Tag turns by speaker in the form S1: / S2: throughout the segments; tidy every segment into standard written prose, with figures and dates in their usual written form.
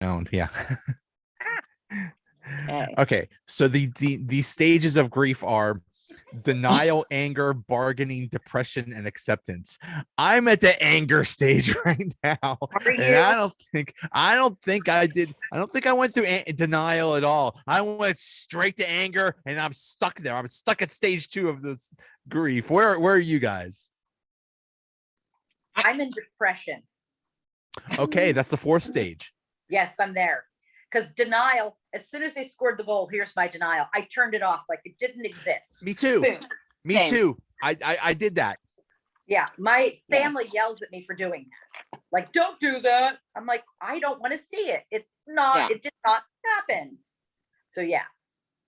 S1: owned. Yeah.
S2: Okay.
S1: Okay. So the stages of grief are denial, anger, bargaining, depression, and acceptance. I'm at the anger stage right now,
S3: Are
S1: and
S3: you?
S1: I don't think I went through denial at all. I went straight to anger, and I'm stuck there. I'm stuck at stage 2 of this grief. Where are you guys?
S3: I'm in depression.
S1: Okay, that's the 4th stage.
S3: Yes, I'm there. Because denial, as soon as they scored the goal, here's my denial. I turned it off like it didn't exist.
S1: Me too.
S3: Boom.
S1: Me
S2: Same.
S1: too. I did that.
S3: Yeah, my family yells at me for doing that. Like, don't do that. I'm like, I don't want to see it. It did not happen. So yeah,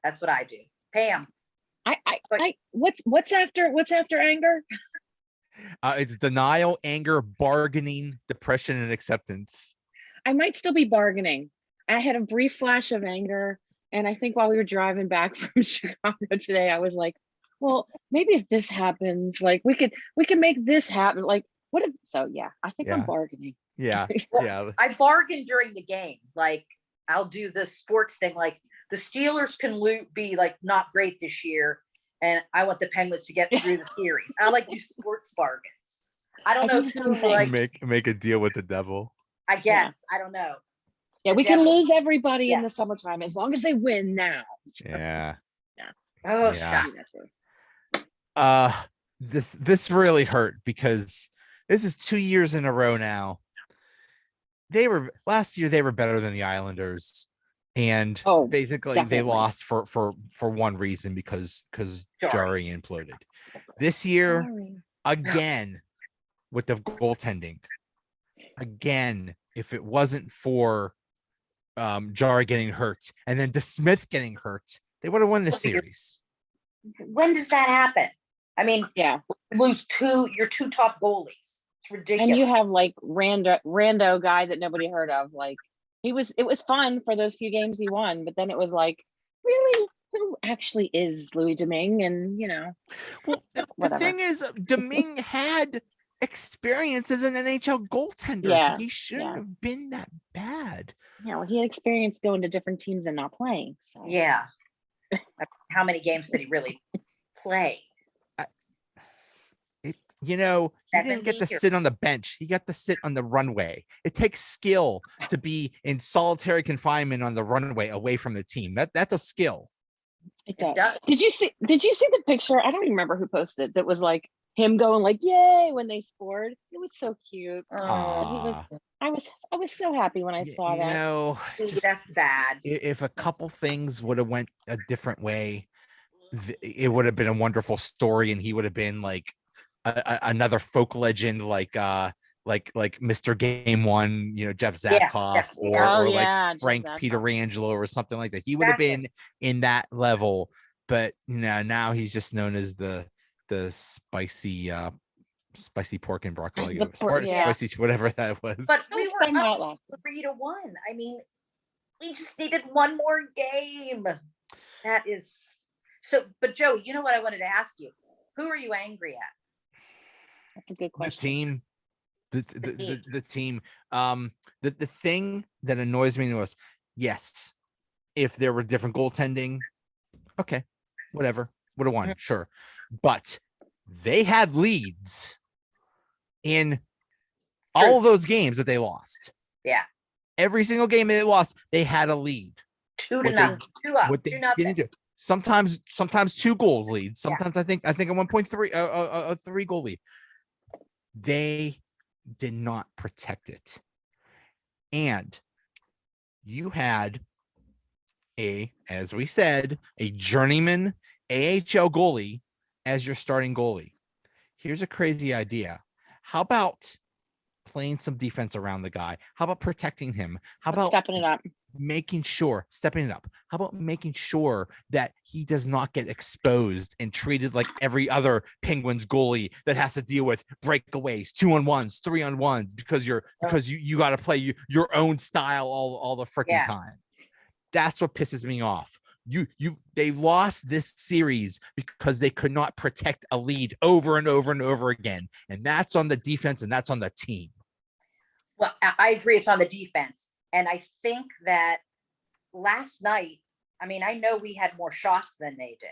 S3: that's what I do. Pam.
S2: What's after anger?
S1: It's denial, anger, bargaining, depression, and acceptance.
S2: I might still be bargaining. I had a brief flash of anger, and I think while we were driving back from Chicago today, I was like, well, maybe if this happens, like we could make this happen. Like, what if? So yeah, I think I'm bargaining.
S1: Yeah.
S3: Well,
S1: Yeah.
S3: I bargain during the game. Like, I'll do the sports thing. Like, the Steelers can be like not great this year, and I want the Penguins to get through the series. I like do sports bargains. I don't know who like
S1: make a deal with the devil.
S3: I guess. I don't know.
S2: Yeah, we can lose everybody in the summertime as long as they win now. So,
S1: yeah.
S3: Oh,
S1: Yeah.
S3: shot.
S1: This really hurt because this is 2 years in a row now. Last year they were better than the Islanders, and basically definitely. They lost for one reason because Jarry imploded. This year again with the goaltending. Again, if it wasn't for Jarry getting hurt and then DeSmith getting hurt, they would have won the series.
S3: When does that happen? I mean, lose your 2 top goalies. It's ridiculous.
S2: And you have like rando guy that nobody heard of. Like it was fun for those few games he won, but then it was like, really, who actually is Louis Domingue? And
S1: well, the thing is, Domingue had experience as an NHL goaltender.
S2: Yeah,
S1: he shouldn't have been that bad.
S2: Yeah, well, he had experience going to different teams and not playing. So.
S3: Yeah. How many games did he really play?
S1: He didn't get to sit on the bench. He got to sit on the runway. It takes skill to be in solitary confinement on the runway away from the team. That's a skill.
S2: It does. Did you see the picture? I don't even remember who posted that was like him going like yay when they scored. It was so cute. I was so happy when I saw that.
S3: That's sad.
S1: If a couple things would have went a different way, it would have been a wonderful story, and he would have been like another folk legend, like Mr. Game One, Jeff Zatkoff, like Frank Pietrangelo or something like that. He would have been in that level, but now he's just known as the spicy pork and broccoli, spicy whatever that was.
S3: But we were up 3-1. I mean, we just needed one more game. That is so. But Joe, you know what I wanted to ask you? Who are you angry at?
S2: That's a good question.
S1: The team. The thing that annoys me was, yes, if there were different goaltending, okay, whatever, would have won, sure. But they had leads in all of those games that they lost.
S3: Yeah.
S1: Every single game they lost, they had a lead.
S3: 2-0. 2-0.
S1: Sometimes 2 goal leads. Sometimes I think a 1.3 a 3 goal lead. They did not protect it. And you had as we said, a journeyman AHL goalie as your starting goalie. Here's a crazy idea. How about playing some defense around the guy? How about protecting him? How about
S2: stepping it up?
S1: Stepping it up. How about making sure that he does not get exposed and treated like every other Penguins goalie that has to deal with breakaways, 2-on-1s, 3-on-1s, because you got to play your own style all the freaking time. That's what pisses me off. They lost this series because they could not protect a lead over and over and over again. And that's on the defense and that's on the team.
S3: Well, I agree. It's on the defense. And I think that last night, I mean, I know we had more shots than they did.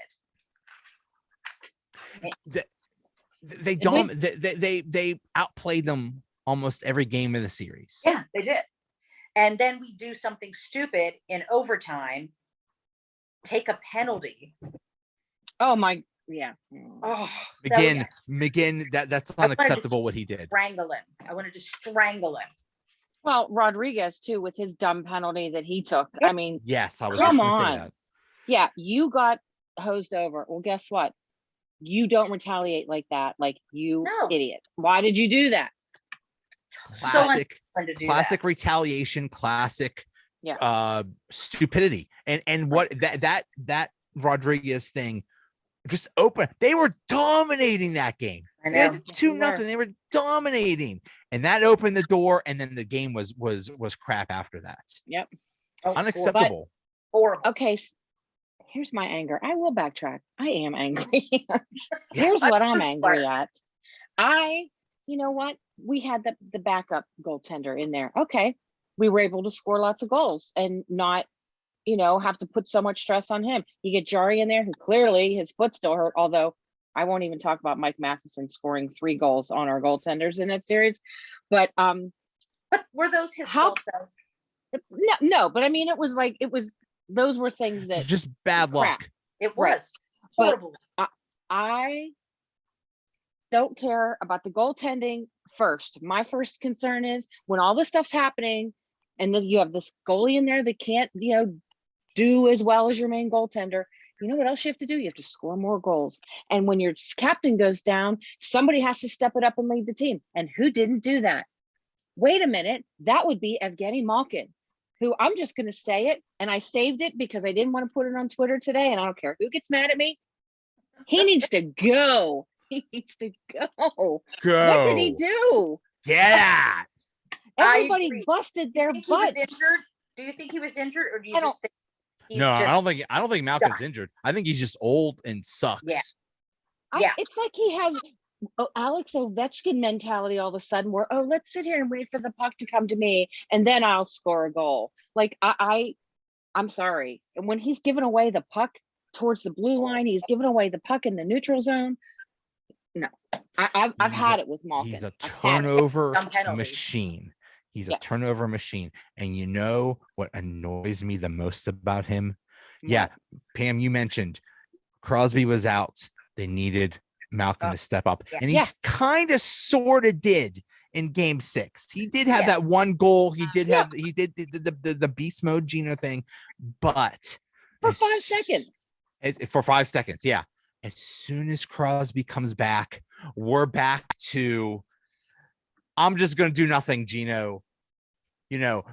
S1: They outplayed them almost every game of the series.
S3: Yeah, they did. And then we do something stupid in overtime, take a penalty.
S2: Oh my, yeah.
S3: Oh,
S1: McGinn, that's
S3: I wanted to
S1: unacceptable what he did.
S3: strangle him. I wanted to strangle him.
S2: Well, Rodriguez too, with his dumb penalty that he took. I mean,
S1: Yes, I was
S2: come
S1: just gonna say
S2: on.
S1: that.
S2: Yeah, you got hosed over. Well, guess what? You don't retaliate like that. Like, you
S3: No.
S2: idiot. Why did you do that?
S1: Classic,
S3: Fun to do
S1: classic
S3: that.
S1: retaliation, classic
S2: Yeah.
S1: stupidity. And what that Rodriguez thing just open. They were dominating that game.
S3: I
S1: They had
S3: know.
S1: 2-0. They were dominating. And that opened the door, and then the game was crap after that.
S2: Yep.
S3: Oh,
S1: Unacceptable.
S3: horrible.
S2: Okay. Here's my anger. I will backtrack. I am angry.
S1: Yes.
S2: Here's what I'm angry at. You know what? We had the backup goaltender in there. Okay. We were able to score lots of goals and not, have to put so much stress on him. You get Jari in there, who clearly his foot still hurt, although I won't even talk about Mike Matheson scoring 3 goals on our goaltenders in that series. But
S3: But were those his fault though?
S2: no, but I mean, those were things that
S1: Just bad luck.
S2: crap.
S3: It was
S2: Right.
S3: horrible.
S2: I don't care about the goaltending first. My first concern is when all this stuff's happening and then you have this goalie in there that can't, do as well as your main goaltender. You know what else you have to do? You have to score more goals. And when your captain goes down, somebody has to step it up and lead the team. And who didn't do that? Wait a minute. That would be Evgeny Malkin, who I'm just going to say it. And I saved it because I didn't want to put it on Twitter today. And I don't care who gets mad at me. He needs to go. He needs to go.
S1: Go.
S2: What did he do?
S1: Yeah.
S2: Everybody
S3: agree.
S2: busted
S3: Do you
S2: their
S3: think he was
S2: butts.
S3: injured? Do you think he was injured, or do you
S2: I
S3: just think he's
S1: No,
S3: just,
S1: I don't think Malkin's
S3: done?
S1: injured. I think he's just old and sucks.
S3: Yeah.
S2: Yeah. It's like he has Alex Ovechkin mentality all of a sudden where, let's sit here and wait for the puck to come to me and then I'll score a goal. Like I'm sorry. And when he's giving away the puck towards the blue line, he's giving away the puck in the neutral zone. No, I've had it with Malkin.
S1: He's a
S2: I've had it.
S1: turnover
S3: Dumb penalty.
S1: machine. He's
S2: Yeah.
S1: a turnover machine. And you know what annoys me the most about him? Yeah, Pam, you mentioned Crosby was out. They needed Malkin to step up.
S3: Yeah.
S1: And he kind of sort of did in game 6. He did have that one goal. He did have the beast mode Gino thing, but
S2: For 5 seconds.
S1: For 5 seconds, yeah. As soon as Crosby comes back, we're back to I'm just gonna do nothing, Gino.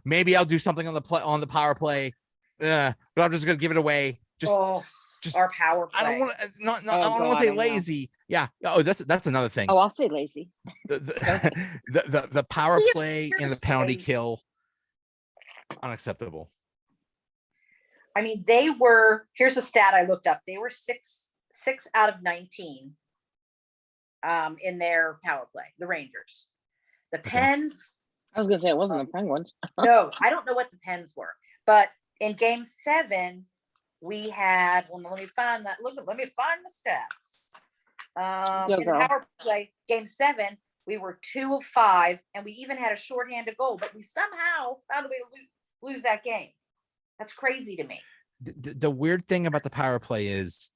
S1: Maybe I'll do something on the power play, but I'm just gonna give it away. Just
S3: our power play.
S1: I don't want to I don't want
S2: God,
S1: to say
S2: I know.
S1: lazy. Yeah. Oh, that's another thing.
S2: Oh, I'll say lazy.
S1: The power play and the penalty kill, unacceptable.
S3: I mean, here's a stat I looked up. They were 6 out of 19 in their power play, the Rangers. The Pens,
S2: I was gonna say it wasn't the Penguins.
S3: no, I don't know what the Pens were, but in game 7, we had, let me find that. Let me find the stats.
S2: Go,
S3: In the
S2: girl.
S3: power play, game 7, we were 2 of 5, and we even had a shorthanded goal, but we somehow found a way to lose that game. That's crazy to me.
S1: The weird thing about the power play is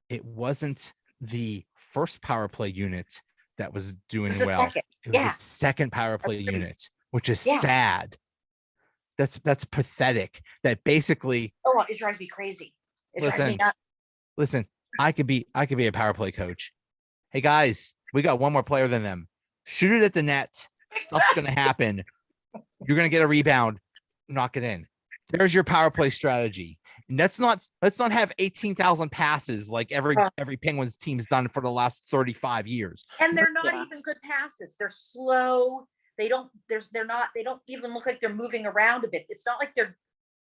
S1: it wasn't the first power play unit that was doing
S3: It was the
S1: well.
S3: second.
S1: It was
S3: Yeah.
S1: the second power play
S3: Agreed.
S1: unit, which is
S3: Yeah.
S1: sad. That's pathetic. That basically,
S3: Oh, it drives me crazy. It drives me
S1: Listen.
S3: nuts.
S1: listen, I could be a power play coach. Hey guys, we got one more player than them. Shoot it at the net. Stuff's gonna happen. You're gonna get a rebound. Knock it in. There's your power play strategy. And let's not have 18,000 passes like every Penguins team's done for the last 35 years.
S3: And they're not
S2: Yeah.
S3: even good passes. They're slow. They don't even look like they're moving around a bit. It's not like they're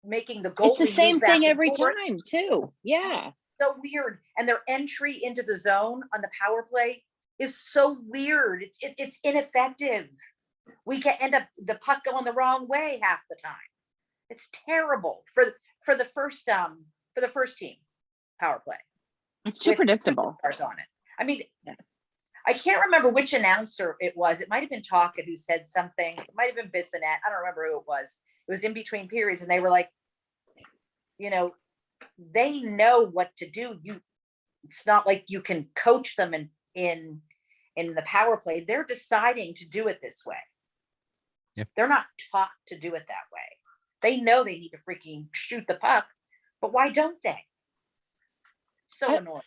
S3: making the goal.
S2: It's the same thing every time, too. Yeah.
S3: So weird. And their entry into the zone on the power play is so weird. It's ineffective. We can end up the puck going the wrong way half the time. It's terrible for the first team power play.
S2: It's too
S3: with
S2: predictable.
S3: superstars on it. I mean,
S2: Yeah.
S3: I can't remember which announcer it was. It might have been Taka who said something. It might have been Bissonette. I don't remember who it was. It was in between periods, and they were like, you know, they know what to do. It's not like you can coach them in the power play. They're deciding to do it this way.
S1: Yep.
S3: They're not taught to do it that way. They know they need to freaking shoot the puck, but why don't they? So annoying.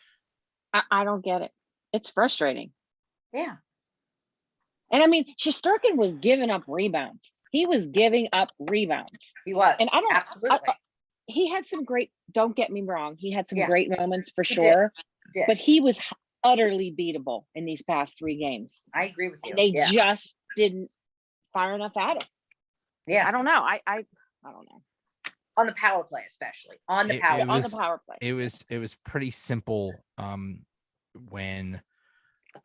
S2: I don't get it. It's frustrating.
S3: Yeah.
S2: And I mean, Shesterkin was giving up rebounds. He was giving up rebounds.
S3: He was.
S2: And I don't-
S3: absolutely.
S2: He had some great, don't get me wrong, he had some
S3: Yeah.
S2: great moments for
S3: He
S2: sure,
S3: did.
S2: but he was utterly beatable in these past 3 games.
S3: I agree with you.
S2: And they
S3: yeah.
S2: just didn't fire enough at him.
S3: yeah.
S2: I don't know. I don't know.
S3: On the power play, especially on the power.
S2: On the power play.
S1: It was pretty simple when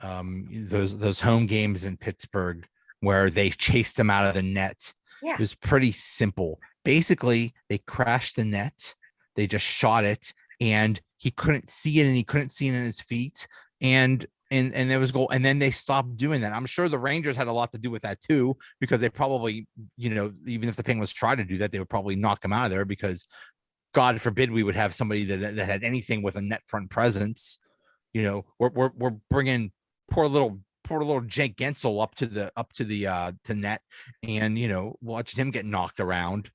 S1: those home games in Pittsburgh where they chased him out of the net.
S3: Yeah.
S1: It was pretty simple. Basically, they crashed the net, they just shot it, and he couldn't see it, and he couldn't see it in his feet, and there was goal, and then they stopped doing that. I'm sure the Rangers had a lot to do with that too, because they probably, even if the Penguins tried to do that, they would probably knock him out of there, because God forbid we would have somebody that had anything with a net front presence. We're bringing poor little Jake Gensel up to the net, and watching him get knocked around.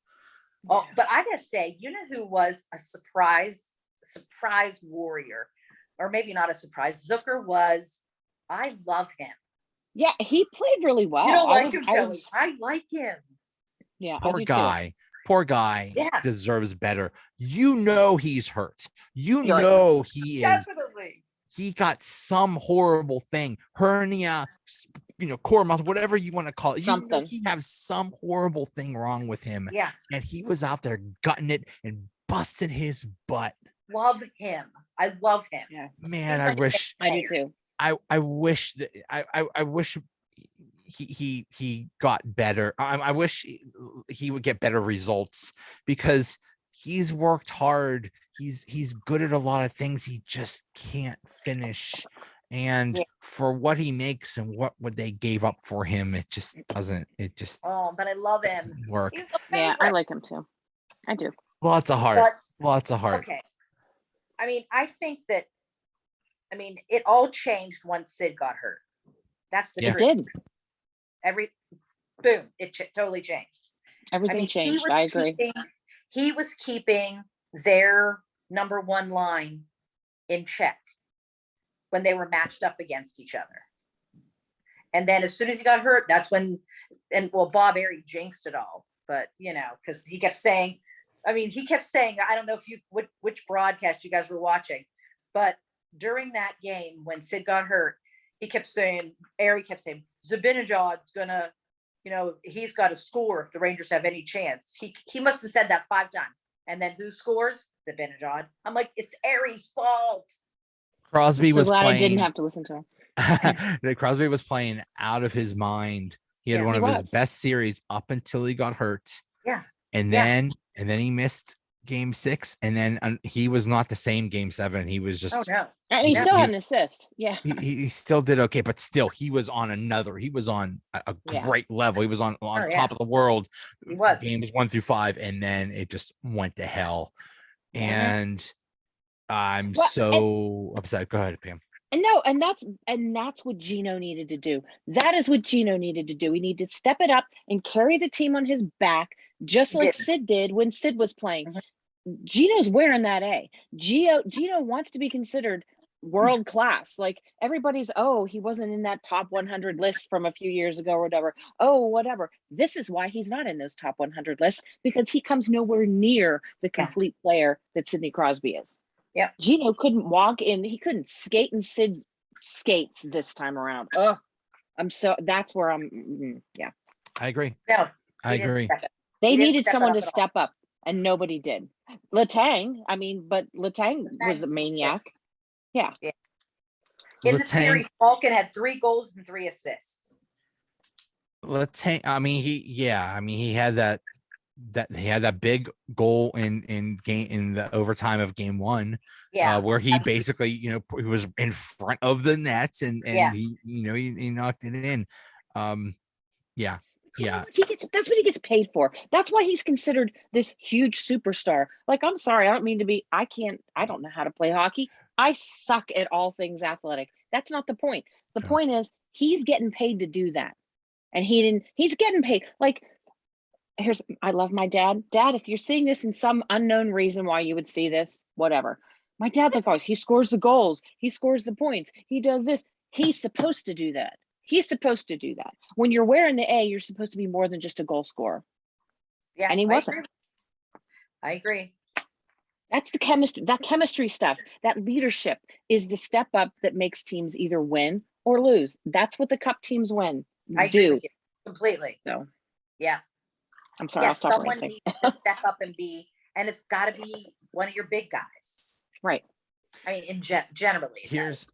S3: Oh, but I gotta say, you know who was a surprise warrior, or maybe not a surprise? Zucker was. I love him.
S2: Yeah, he played really well.
S3: You don't
S2: I
S3: like
S2: was-
S3: him,
S2: I
S3: Joey?
S2: was-
S3: I like him.
S2: Yeah, I
S1: Poor
S2: do too.
S1: guy
S3: Yeah.
S1: deserves better. He's hurt.
S3: You're
S1: He is.
S3: Definitely.
S1: He got some horrible thing, hernia, core muscle, whatever you want to call it.
S2: Something.
S1: He has some horrible thing wrong with him,
S3: Yeah.
S1: and he was out there gutting it and busting his butt.
S3: Love him. I love him.
S2: Yeah,
S1: Man,
S3: He's
S1: I
S3: like a
S1: wish.
S2: I do too.
S1: I wish that I wish he got better. I wish he would get better results, because he's worked hard. He's good at a lot of things. He just can't finish. And
S3: Yeah.
S1: for what he makes and what they gave up for him, it just doesn't. It just
S3: Oh, but I love him.
S1: doesn't work.
S3: He's the
S2: Yeah, I
S3: favorite.
S2: like him too. I do.
S1: Lots of heart.
S3: But
S1: Lots of heart.
S3: okay. I mean, I think that. I mean, it all changed once Sid got hurt. That's the
S1: Yeah.
S2: It
S3: truth.
S2: did.
S3: Boom! It totally changed.
S2: Everything changed. I agree.
S3: He was keeping their number one line in check when they were matched up against each other. And then as soon as he got hurt, that's when, Bob Airy jinxed it all. But, because he kept saying, I don't know which broadcast you guys were watching, but during that game when Sid got hurt, Airy kept saying, Zibanejad's gonna, he's got to score if the Rangers have any chance. He must have said that 5 times. And then who scores? Zibanejad. I'm like, it's Airy's fault.
S1: Crosby
S2: I'm so
S1: was
S2: glad
S1: playing.
S2: I didn't have to listen to him.
S1: Crosby was playing out of his mind. He had
S3: Yeah,
S1: one
S2: he
S1: of his
S2: was.
S1: best series up until he got hurt.
S3: Yeah.
S1: And
S3: Yeah.
S1: then he missed game 6, and then he was not the same game 7. He was just
S3: Oh no.
S2: And he
S3: Yeah.
S2: still had an assist. Yeah.
S1: he still did okay, but still he was on a
S2: Yeah.
S1: great level. He was on
S3: yeah.
S1: top of the world.
S3: He was.
S1: Games 1 through 5, and then it just went to hell. And I'm
S2: Well,
S1: so upset. Go ahead, Pam.
S2: And no, and that's what Gino needed to do. That is what Gino needed to do. He needed to step it up and carry the team on his back, just
S3: He
S2: like
S3: did.
S2: Sid did when Sid was playing.
S3: Mhm.
S2: Gino's wearing that A. Gino wants to be considered world class. Like everybody's, he wasn't in that top 100 list from a few years ago or whatever. Oh, whatever. This is why he's not in those top 100 lists, because he comes nowhere near the complete player that Sidney Crosby is.
S3: Yep.
S2: Gino couldn't walk in. He couldn't skate in Sid's skates this time around. That's where I'm. Yeah.
S1: I agree.
S3: No.
S1: I
S3: he didn't
S1: agree.
S3: step it.
S2: They
S3: He didn't
S2: needed
S3: step it
S2: someone
S3: up
S2: to
S3: at all.
S2: step up, and nobody did. Letang, but Letang was a maniac.
S3: In the
S1: Letang-
S3: series, Falcon had 3 goals and 3 assists.
S1: Letang, he had that that he had that big goal in the overtime of game one,
S3: Yeah.
S1: where he basically, he was in front of the nets and
S3: Yeah.
S1: he knocked it in. Yeah.
S2: That's what he gets paid for. That's why he's considered this huge superstar. Like, I'm sorry, I don't mean to be, I don't know how to play hockey. I suck at all things athletic. That's not the point. The
S1: No.
S2: point is he's getting paid to do that. And he's getting paid. Like, I love my dad. Dad, if you're seeing this in some unknown reason why you would see this, whatever. My dad's like, oh, he scores the goals. He scores the points. He does this. He's supposed to do that. He's supposed to do that. When you're wearing the A, you're supposed to be more than just a goal scorer.
S3: Yeah.
S2: And he wasn't.
S3: I agree.
S2: That's the chemistry stuff. That leadership is the step up that makes teams either win or lose. That's what the cup teams
S3: I agree
S2: do.
S3: with you completely.
S2: So
S3: Yeah.
S2: I'm sorry, I'll stop
S3: Someone
S2: ranting.
S3: needs to step up and and it's got to be one of your big guys.
S2: Right.
S3: I mean, generally.
S1: Here's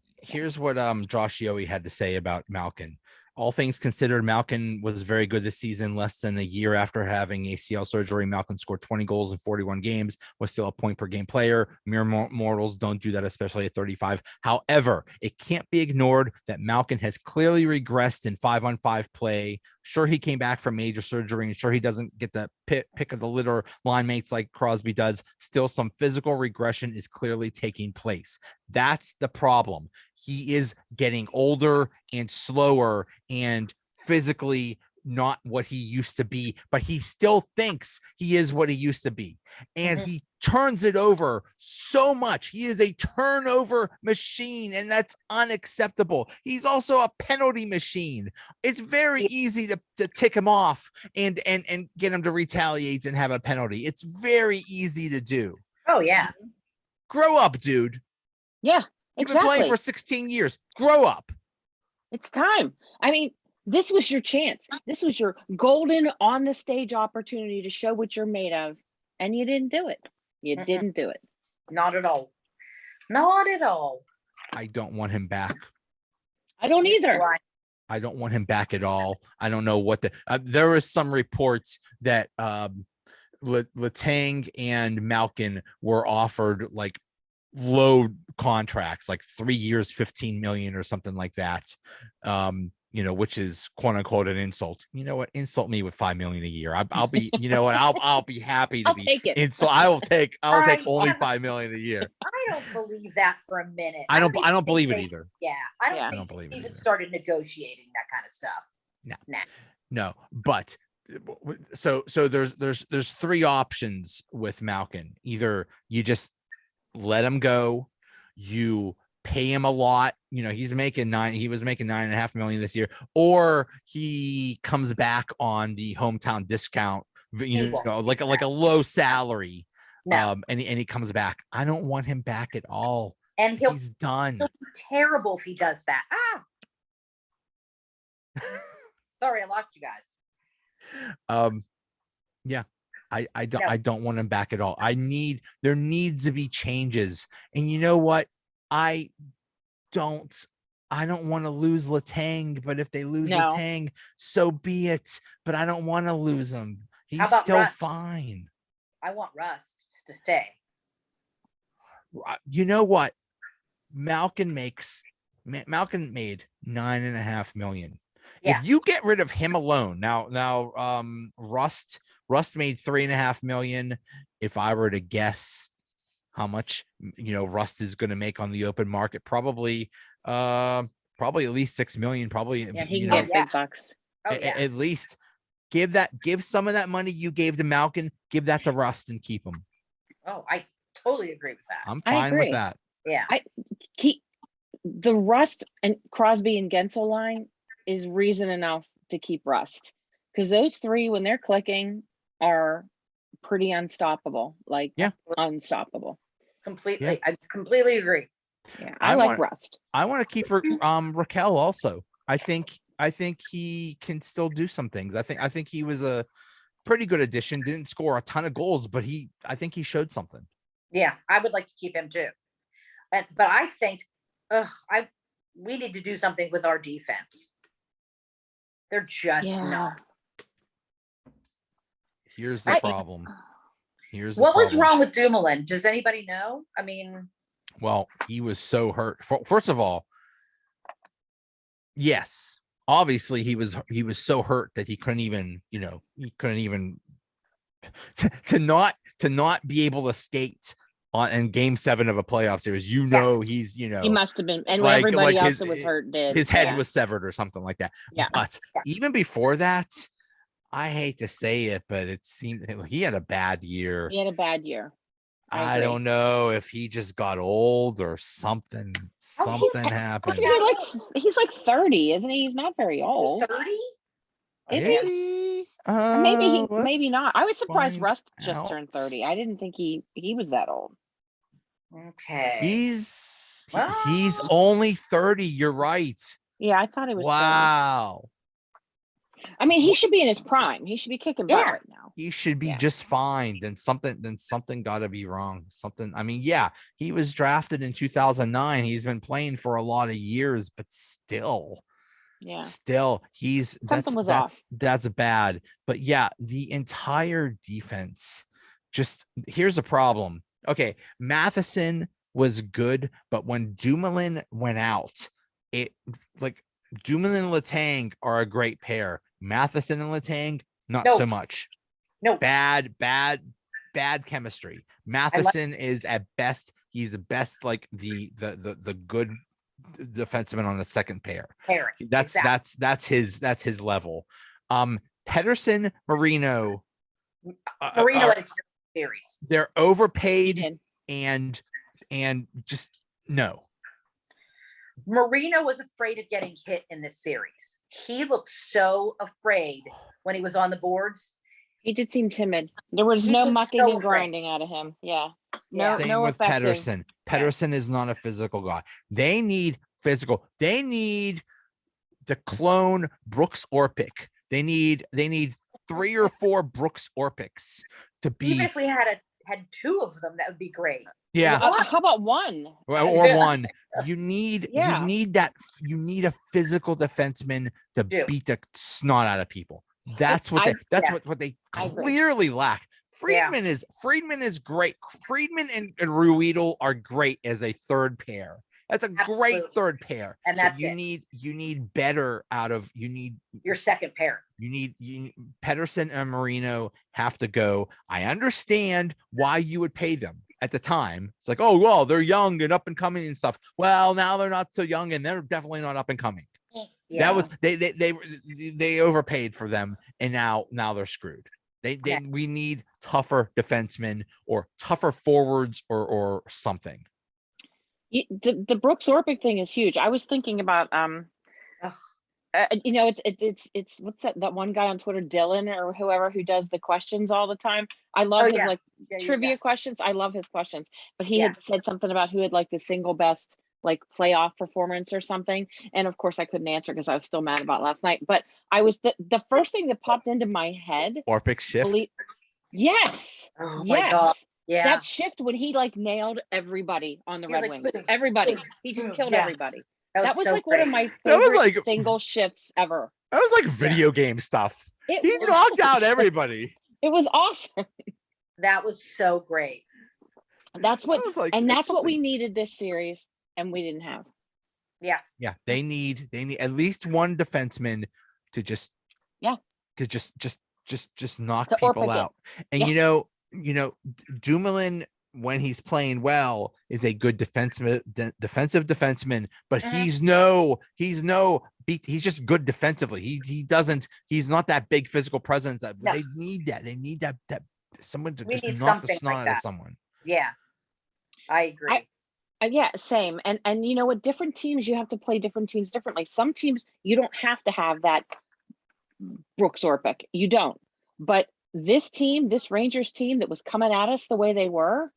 S1: what Josh Yohe had to say about Malkin. All things considered, Malkin was very good this season. Less than a year after having ACL surgery, Malkin scored 20 goals in 41 games, was still a point per game player. Mere mortals don't do that, especially at 35. However, it can't be ignored that Malkin has clearly regressed in 5-on-5 play. Sure, he came back from major surgery, and sure, he doesn't get the pick of the litter line mates like Crosby does. Still, some physical regression is clearly taking place. That's the problem. He is getting older and slower and physically not what he used to be, but he still thinks he is what he used to be. And he turns it over so much. He is a turnover machine, and that's unacceptable. He's also a penalty machine. It's very easy to tick him off and get him to retaliate and have a penalty. It's very easy to do.
S3: Oh, yeah.
S1: Grow up, dude.
S2: Yeah,
S1: You've been playing for 16 years. Grow up.
S2: It's time. I mean, this was your chance. This was your golden on the stage opportunity to show what you're made of. And you didn't do it. You didn't do it.
S3: Not at all. Not at all.
S1: I don't want him back.
S2: I don't either.
S1: I don't want him back at all. I don't know what there was some reports that Letang and Malkin were offered like low contracts, like 3 years, 15 million or something like that. Which is quote unquote an insult. You know what? Insult me with 5 million a year. I'll be, I'll be happy to
S2: take it.
S1: insult. I'll take only 5 million a year.
S3: I don't believe that for a minute.
S1: I don't believe it either.
S3: Yeah. I don't believe it even started negotiating that kind of stuff.
S1: No. But so there's three options with Malkin. Either you just let him go, you pay him a lot, he was making 9.5 million this year, or he comes back on the hometown discount, like a low salary. And he comes back. I don't want him back at all.
S3: And
S1: he's done.
S3: He'll be terrible if he does that. Sorry, I lost you guys.
S1: Yeah. I don't want him back at all. There needs to be changes. And you know what? I don't want to lose Letang, but if they lose Letang, so be it. But I don't want to lose him. He's still Rust? Fine.
S3: I want Rust to stay.
S1: You know what? Malkin made 9.5 million. Yeah. If you get rid of him alone, now Rust made 3.5 million. If I were to guess how much Rust is going to make on the open market, probably at least 6 million. Probably,
S2: he can get big bucks.
S1: At least give some of that money you gave to Malkin, give that to Rust and keep him.
S3: Oh, I totally agree with that.
S1: I'm fine with that.
S3: Yeah,
S2: keep the Rust and Crosby and Gensel line is reason enough to keep Rust, because those three, when they're clicking, are pretty unstoppable. Unstoppable.
S3: Completely. Yeah. I completely agree.
S2: Yeah, I like Rust.
S1: I want to keep Raquel also. I think he can still do some things. I think he was a pretty good addition. Didn't score a ton of goals, but I think he showed something.
S3: Yeah, I would like to keep him too. But I think we need to do something with our defense. They're just not.
S1: Here's the
S2: I-
S1: problem. Here's the
S3: What was
S1: problem.
S3: wrong with Dumoulin? Does anybody know? I mean,
S1: Well, he was so hurt. First of all, yes, obviously he was so hurt that he couldn't even, to not be able to skate on in game 7 of a playoff series. He's
S2: He must have been, and
S1: like-
S2: everybody
S1: like
S2: else
S1: his-
S2: that was hurt did.
S1: his head
S2: Yeah.
S1: was severed or something like that.
S2: Yeah.
S1: But even before that, I hate to say it, but it seemed he had a bad year.
S2: He had a bad year.
S1: I
S2: agree.
S1: don't know if he just got old or something.
S3: Oh, he's-
S1: Something happened.
S2: He's like 30, isn't he? He's not very old.
S3: 30?
S2: Is
S1: Is
S2: he?
S1: he?
S2: Maybe
S1: Let's
S2: not. I was surprised
S1: find
S2: Russ just
S1: out.
S2: turned 30. I didn't think he was that old.
S3: Okay.
S1: He's
S3: Well-
S1: only 30. You're right.
S2: Yeah, I thought he was 30.
S1: Wow.
S2: I mean, he should be in his prime. He should be kicking butt
S3: Yeah.
S2: right now.
S1: He should be
S2: Yeah.
S1: just fine. Then something got to be wrong. Something. I mean, yeah, he was drafted in 2009. He's been playing for a lot of years, but still.
S2: Yeah.
S1: Still,
S2: Something was off.
S1: that's bad. But yeah, the entire defense. Just here's a problem. Okay, Matheson was good, but when Dumoulin went out, Dumoulin and Letang are a great pair. Matheson and Letang, not
S3: No.
S1: so much.
S3: No.
S1: Bad chemistry. Matheson is at best, he's the best, like the good defenseman on the second pair.
S3: Harry.
S1: That's his level. Pedersen, Marino,
S3: Marino at a series.
S1: they're
S2: He
S1: overpaid
S2: did.
S1: and just no.
S3: Marino was afraid of getting hit in this series. He looked so afraid when he was on the boards.
S2: He did seem timid. There was
S3: He
S2: no
S3: was
S2: mucking
S3: so
S2: and
S3: afraid.
S2: grinding out of him. Yeah. No,
S1: Same
S2: no
S1: with
S2: effective.
S1: Pedersen. Pedersen is not a physical guy. They need physical. They need to clone Brooks Orpik. They need 3 or 4 Brooks Orpiks to be.
S3: Even if we had 2 of them, that would be great.
S1: Yeah.
S2: How about one?
S1: Or
S3: Yeah.
S1: one. You need a physical defenseman to
S3: Do.
S1: beat the snot out of people. That's what what they
S2: I agree.
S1: clearly lack.
S3: Yeah.
S1: Friedman is great. Friedman and Ruedel are great as a third pair. That's a great
S3: Absolutely.
S1: third pair.
S3: And
S1: But
S3: that's
S1: you
S3: it.
S1: need better out of
S3: Your second pair.
S1: you Pedersen and Marino have to go. I understand why you would pay them at the time. It's like, oh well, they're young and up and coming and stuff. Well, now they're not so young and they're definitely not up and coming.
S3: Yeah.
S1: That was they overpaid for them, and now they're screwed. We need tougher defensemen or tougher forwards or something.
S2: The Brooks Orpik thing is huge. I was thinking about it's what's that one guy on Twitter, Dylan or whoever, who does the questions all the time. I love his trivia questions. I love his questions. But he had said something about who had like the single best like playoff performance or something. And of course I couldn't answer because I was still mad about last night. But I was the first thing that popped into my head.
S1: Orpik shift.
S2: Yes.
S3: Oh my God. Yeah.
S2: That shift when he like nailed everybody on the
S3: He was
S2: Red
S3: like,
S2: Wings.
S3: boom,
S2: Everybody.
S3: boom,
S2: He just
S3: boom.
S2: killed
S3: Yeah.
S2: everybody.
S3: That
S2: That was
S3: so
S2: like one of
S3: great.
S2: my
S1: That was
S2: favorite
S1: like-
S2: single shifts ever.
S1: That was like video game stuff.
S2: It
S1: He
S2: was.
S1: knocked out everybody.
S2: It was awesome.
S3: That was so great.
S2: That's what
S1: I was like,
S2: and
S1: it's
S2: that's what we
S1: something-
S2: needed this series, and we didn't have.
S1: Yeah, they need at least one defenseman to just knock
S2: To
S1: people
S2: Orpik it.
S1: out. And
S2: Yeah.
S1: Dumoulin, when he's playing well, is a good defensive defenseman, but he's just good defensively. He's not that big physical presence.
S3: No.
S1: They need that someone to
S3: We
S1: just
S3: need
S1: knock the
S3: something
S1: snot
S3: like
S1: out of
S3: that.
S1: someone.
S3: Yeah. I agree.
S2: Yeah, same. And you know what? Different teams, you have to play different teams differently. Some teams you don't have to have that Brooks Orpik. You don't. But this team, this Rangers team that was coming at us the way they were,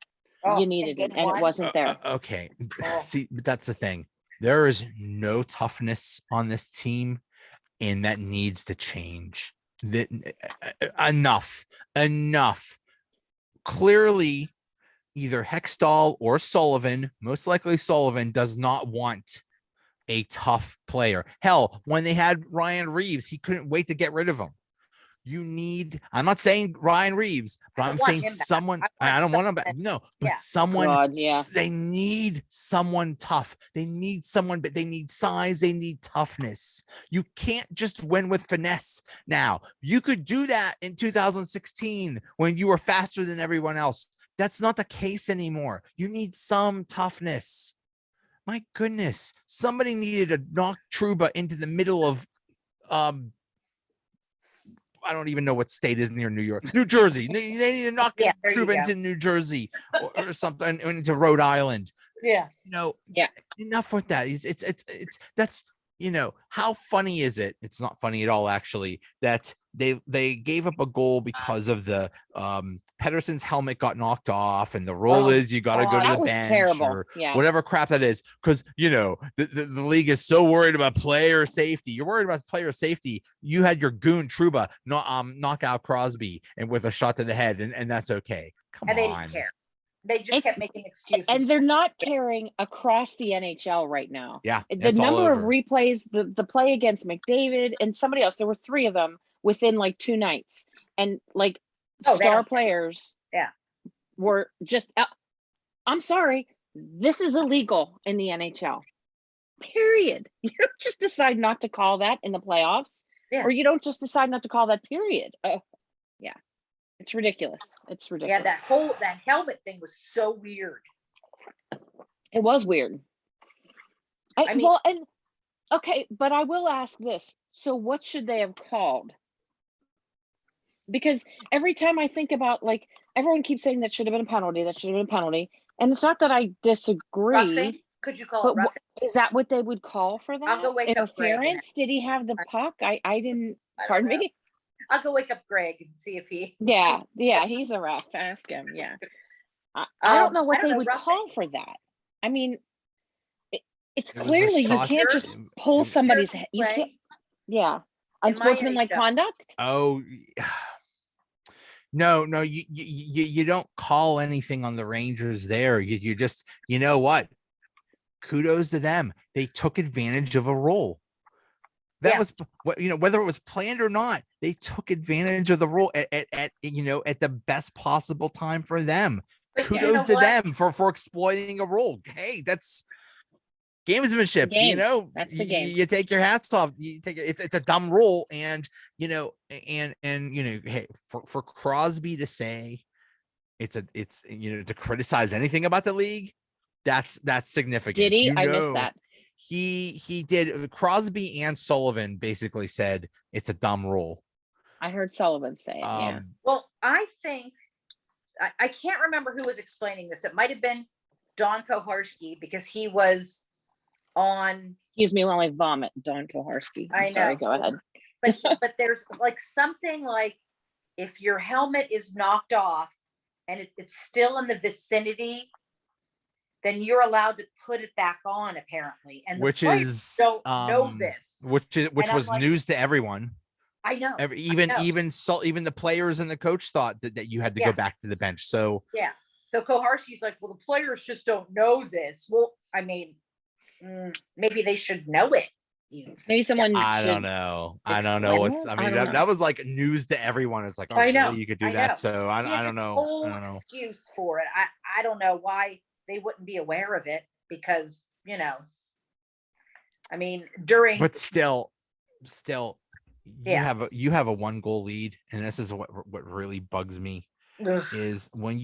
S3: Oh,
S2: you needed it,
S3: game
S2: and it
S3: one.
S2: wasn't there.
S1: Okay.
S3: Oh.
S1: See, but that's the thing. There is no toughness on this team, and that needs to change. Enough. Clearly, either Hextall or Sullivan, most likely Sullivan, does not want a tough player. Hell, when they had Ryan Reeves, he couldn't wait to get rid of him. You need, I'm not saying Ryan Reeves, but
S3: I
S1: I'm
S3: don't want
S1: saying
S3: him back.
S1: someone,
S3: I
S1: I don't want him
S3: someone
S1: back. No, but
S3: yeah.
S1: someone,
S2: God, yeah.
S1: they need someone tough. They need someone, but they need size. They need toughness. You can't just win with finesse. Now, you could do that in 2016 when you were faster than everyone else. That's not the case anymore. You need some toughness. My goodness, somebody needed to knock Truba into the middle of I don't even know what state is near New York. New Jersey. They need to knock
S3: Yeah, there you
S1: Truba
S3: go.
S1: into New Jersey or something, into Rhode Island.
S3: Yeah.
S1: You know,
S2: Yeah.
S1: enough with that. It's that's, you know, how funny is it? It's not funny at all, actually, that they gave up a goal because of the Pedersen's helmet got knocked off, and the rule
S3: Oh,
S1: is you got to go
S3: God.
S1: to
S2: That
S1: the
S2: was
S1: bench
S2: terrible.
S1: or
S2: Yeah.
S1: whatever crap that is, because you know the league is so worried about player safety. You're worried about player safety. You had your goon Truba knock out Crosby and with a shot to the head, and that's okay. Come
S3: And they
S1: on.
S3: didn't care. They just
S2: And-
S3: kept making excuses.
S2: And they're not caring across the NHL right now.
S1: Yeah,
S2: The
S1: it's all
S2: number of
S1: over.
S2: replays, the play against McDavid and somebody else, there were 3 of them within like 2 nights. And like
S3: Oh, they
S2: star
S3: don't care.
S2: players
S3: Yeah.
S2: were just, I'm sorry, this is illegal in the NHL. Period. You don't just decide not to call that in the playoffs.
S3: Yeah.
S2: Or you don't just decide not to call that, period. Yeah. It's ridiculous. It's ridiculous.
S3: Yeah, that helmet thing was so weird.
S2: It was weird.
S3: I mean-
S2: Well, and okay, but I will ask this. So what should they have called? Because every time I think about, like, everyone keeps saying that should have been a penalty, that should have been a penalty. And it's not that I disagree,
S3: Roughing? Could you call it
S2: but
S3: roughing?
S2: is that what they would call for that?
S3: go wake up Greg and-
S2: Interference? Did he have the puck? I didn't,
S3: I don't
S2: pardon
S3: know.
S2: me?
S3: I'll go wake up Greg and see if he.
S2: Yeah, he's a ref. Ask him. Yeah. I don't know what they would
S3: roughing.
S2: call for that. I mean, it's
S1: It was a
S2: clearly you
S1: shot-
S2: can't just
S1: it-
S2: pull
S1: it-
S2: somebody's
S3: Jersey
S2: head. You
S3: play.
S2: can't, yeah.
S3: In my
S2: Unsportsmanlike
S3: NHL.
S2: conduct?
S1: Oh, no, you don't call anything on the Rangers there. You just, you know what? Kudos to them. They took advantage of a role. That
S3: Yeah.
S1: was what, you know, whether it was planned or not, they took advantage of the role at you know, at the best possible time for them.
S3: But you
S1: Kudos
S3: know
S1: to
S3: what?
S1: them for exploiting a role. Hey, that's gamesmanship. You
S2: Game.
S1: know,
S2: That's the game.
S1: you take your hats off. You take it's a dumb rule, and you know, and you know, hey, for Crosby to say it's you know, to criticize anything about the league, that's significant.
S2: Did he?
S1: You
S2: I missed
S1: know,
S2: that.
S1: he did. Crosby and Sullivan basically said it's a dumb rule.
S2: I heard Sullivan say it. Yeah.
S3: Well, I think I can't remember who was explaining this. It might have been Don Koharski because he was on.
S2: Excuse me while I vomit, Don Koharski. I'm
S3: I
S2: sorry.
S3: know.
S2: Go ahead.
S3: But there's like something like if your helmet is knocked off and it's still in the vicinity, then you're allowed to put it back on, apparently. And the
S1: Which
S3: players
S1: is
S3: don't know this.
S1: which
S3: And I'm
S1: was
S3: like,
S1: news to everyone.
S3: I know.
S1: Even
S3: know.
S1: even the players and the coach thought that you had to
S3: Yeah.
S1: go back to the bench. So
S3: Yeah. So Koharski's like, well, the players just don't know this. Well, I mean, maybe they should know it.
S2: Maybe someone
S1: I
S2: should.
S1: don't know. I don't know
S2: explain
S1: what's.
S2: it?
S1: I
S2: I
S1: mean,
S2: don't know.
S1: that was like news to everyone. It's like, oh,
S3: I know,
S1: really? You could do
S3: I
S1: that.
S3: know.
S1: So I
S3: He had
S1: don't
S3: this
S1: know.
S3: whole
S1: I don't know.
S3: excuse for it. I don't know why they wouldn't be aware of it because, you know, I mean, during.
S1: But still,
S3: Yeah.
S1: you have a 1-goal lead, and this is what really bugs me
S3: Ugh.
S1: is when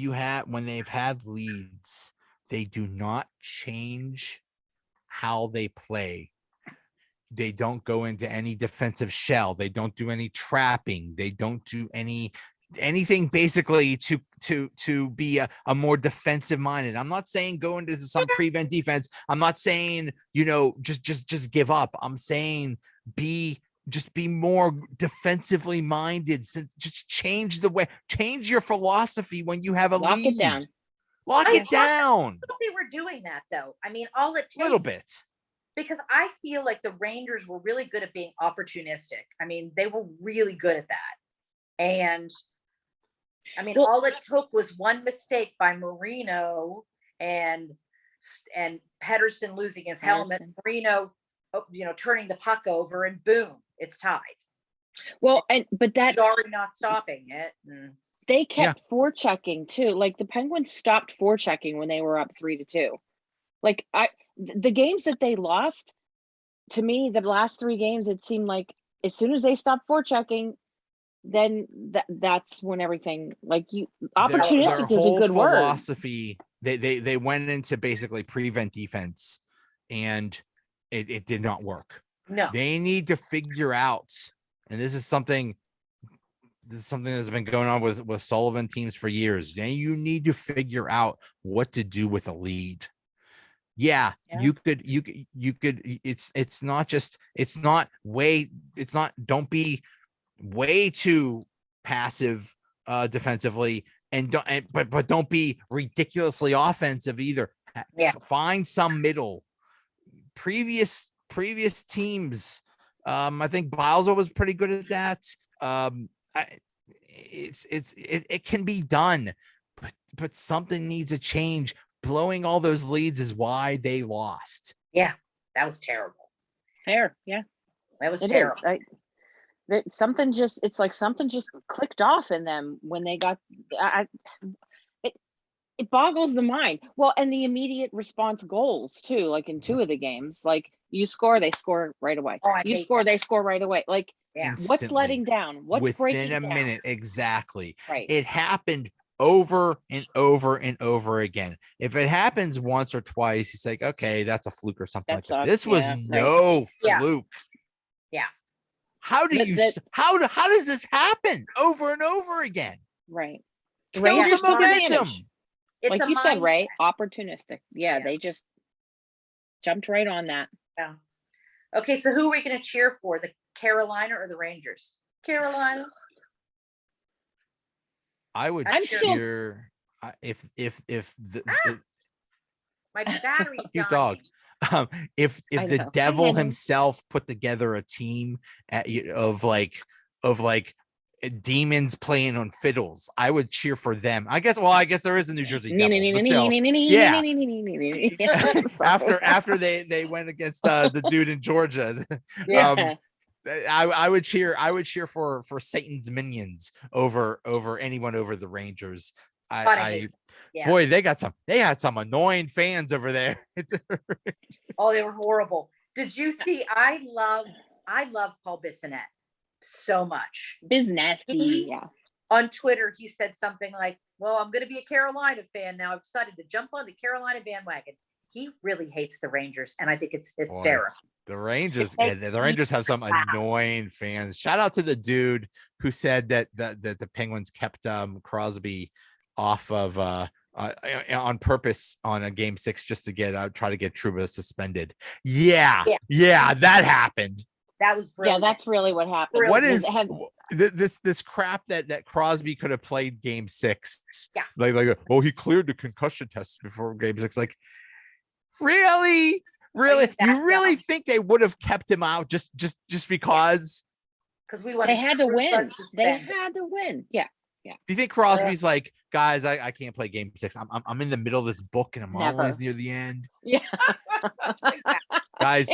S1: they've had leads, they do not change how they play. They don't go into any defensive shell. They don't do any trapping. They don't do anything basically to be a more defensive minded. I'm not saying go into some prevent defense. I'm not saying, you know, just give up. I'm saying be more defensively minded. Just change your philosophy when you have a
S2: Lock
S1: lead.
S2: it down.
S1: Lock
S3: I
S1: it down.
S3: thought they were doing that though. I mean, all it takes.
S1: A little bit.
S3: Because I feel like the Rangers were really good at being opportunistic. I mean, they were really good at that. And I mean,
S2: Well-
S3: all it took was one mistake by Marino and Pedersen losing his helmet,
S2: Pedersen.
S3: Marino, you know, turning the puck over, and boom, it's tied.
S2: Well, but that
S3: Jari not stopping it.
S2: they kept forechecking too. Like the Penguins stopped forechecking when they were up 3-2. Like the games that they lost, to me, the last 3 games, it seemed like as soon as they stopped forechecking, then that's when everything, like, opportunistic is a
S1: whole
S2: good word.
S1: philosophy, they went into basically prevent defense, and it did not work.
S3: No.
S1: They need to figure out, and this is something that's been going on with Sullivan teams for years. You need to figure out what to do with a lead. You could don't be way too passive defensively, but don't be ridiculously offensive either. Find some middle. Previous teams, I think Bilesville was pretty good at that. It can be done, but something needs to change. Blowing all those leads is why they lost.
S3: Yeah, that was terrible.
S2: Fair, yeah,
S3: that was terrible.
S2: Something just clicked off in them when they got. It boggles the mind. Well, and the immediate response goals too. Like in 2 of the games, like you score, they score right away. You score, they score right away. Like what's letting down? What's breaking
S1: within a
S2: down?
S1: minute? Exactly.
S2: Right.
S1: It happened over and over and over again. If it happens once or twice, it's like, okay, that's a fluke or something like that. This was no fluke.
S3: Yeah.
S1: How does this happen over and over again?
S2: Right.
S1: Kills the momentum.
S2: Like you said, Ray, opportunistic. Yeah, they just jumped right on that.
S3: Yeah. Okay, so who are we going to cheer for? The Carolina or the Rangers? Carolina.
S1: I would cheer if
S3: my battery's
S1: you
S3: dying.
S1: Dog. If the devil himself put together a team of demons playing on fiddles, I would cheer for them. I guess there is a New Jersey Devils, but still, after they went against the dude in Georgia. I would cheer for Satan's minions over anyone over the Rangers. Boy, they had some annoying fans over there.
S3: Oh, they were horrible. Did you see? I love Paul Bissonnette so much.
S2: Bisnasty,
S3: on Twitter, he said something like, well, I'm going to be a Carolina fan now. I've decided to jump on the Carolina bandwagon. He really hates the Rangers, and I think it's hysterical.
S1: Boy, the Rangers have some annoying fans. Shout out to the dude who said that the Penguins kept Crosby off of on purpose on a game 6 just to try to get Trouba suspended. Yeah, that happened.
S3: That was brilliant.
S2: Yeah, that's really what happened.
S1: What is this crap that Crosby could have played game 6?
S3: Yeah.
S1: Like, oh, he cleared the concussion test before game 6. Like, really? You really think they would have kept him out just because?
S3: Because
S2: they had to win. They had to win. Yeah.
S1: Do you think Crosby's like, guys, I can't play game 6. I'm in the middle of this book and I'm always near the end.
S2: Yeah.
S1: Guys,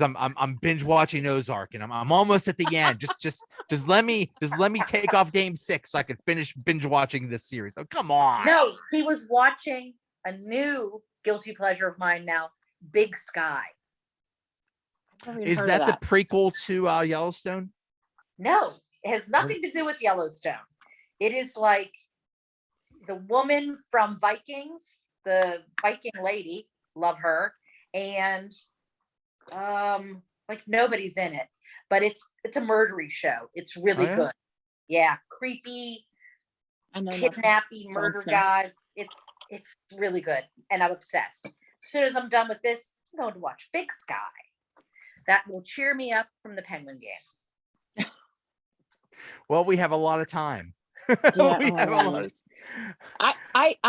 S1: I'm binge watching Ozark and I'm almost at the end. Just let me take off game 6 so I can finish binge watching this series. Oh, come on.
S3: No, he was watching a new guilty pleasure of mine now, Big Sky.
S1: Is that the prequel to Yellowstone?
S3: No, it has nothing to do with Yellowstone. It is like the woman from Vikings, the Viking lady, love her, and like nobody's in it, but it's a murdery show. It's really good. Yeah, creepy, kidnappy murder guys. It's really good, and I'm obsessed. As soon as I'm done with this, I'm going to watch Big Sky. That will cheer me up from the Penguin game.
S1: Well, we have a lot of time.
S2: I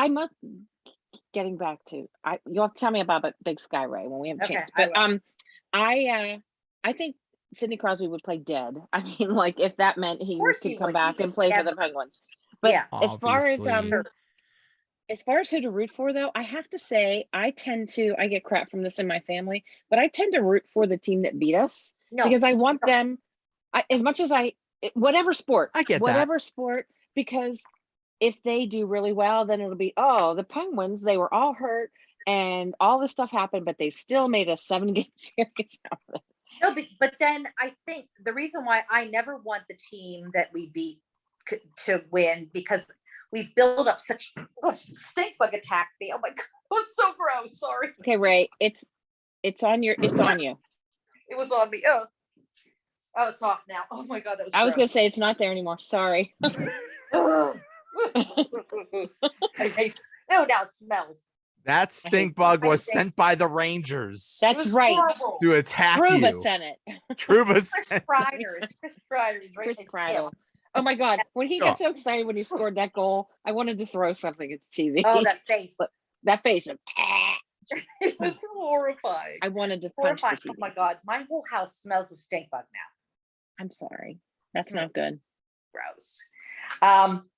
S2: must getting back to you'll have to tell me about Big Sky, Ray, when we have a chance. But I think Sidney Crosby would play dead. I mean, like if that meant he could come back and play for the Penguins. But as far as who to root for, though, I have to say I get crap from this in my family, but I tend to root for the team that beat us because I want them as much as whatever sport,
S1: I get that.
S2: whatever sport, because if they do really well, then it'll be, oh, the Penguins, they were all hurt and all this stuff happened, but they still made a 7-game series out of it.
S3: No, but then I think the reason why I never want the team that we beat to win, because we've built up such stink bug attacked me. Oh my God, it was so gross. Sorry.
S2: Okay, Ray, it's on you.
S3: It was on me. Oh, it's off now. Oh my God, that was.
S2: I was gonna say it's not there anymore. Sorry.
S3: Oh, now it smells.
S1: That stink bug was sent by the Rangers.
S2: That's right.
S3: Horrible.
S1: To attack
S2: Trouba
S1: you.
S2: sent it.
S1: Trouba
S3: Chris
S1: sent
S3: Kreider. It's Chris Kreider. He's right
S2: Chris
S3: next to
S2: Kreider.
S3: him.
S2: Oh my God. When he got so excited when he scored that goal, I wanted to throw something at the TV.
S3: Oh, that face.
S2: That face.
S3: It was horrifying.
S2: I wanted to punch the
S3: Horrifying.
S2: TV.
S3: Oh my God, my whole house smells of stink bug now.
S2: I'm sorry. That's not good.
S3: Gross.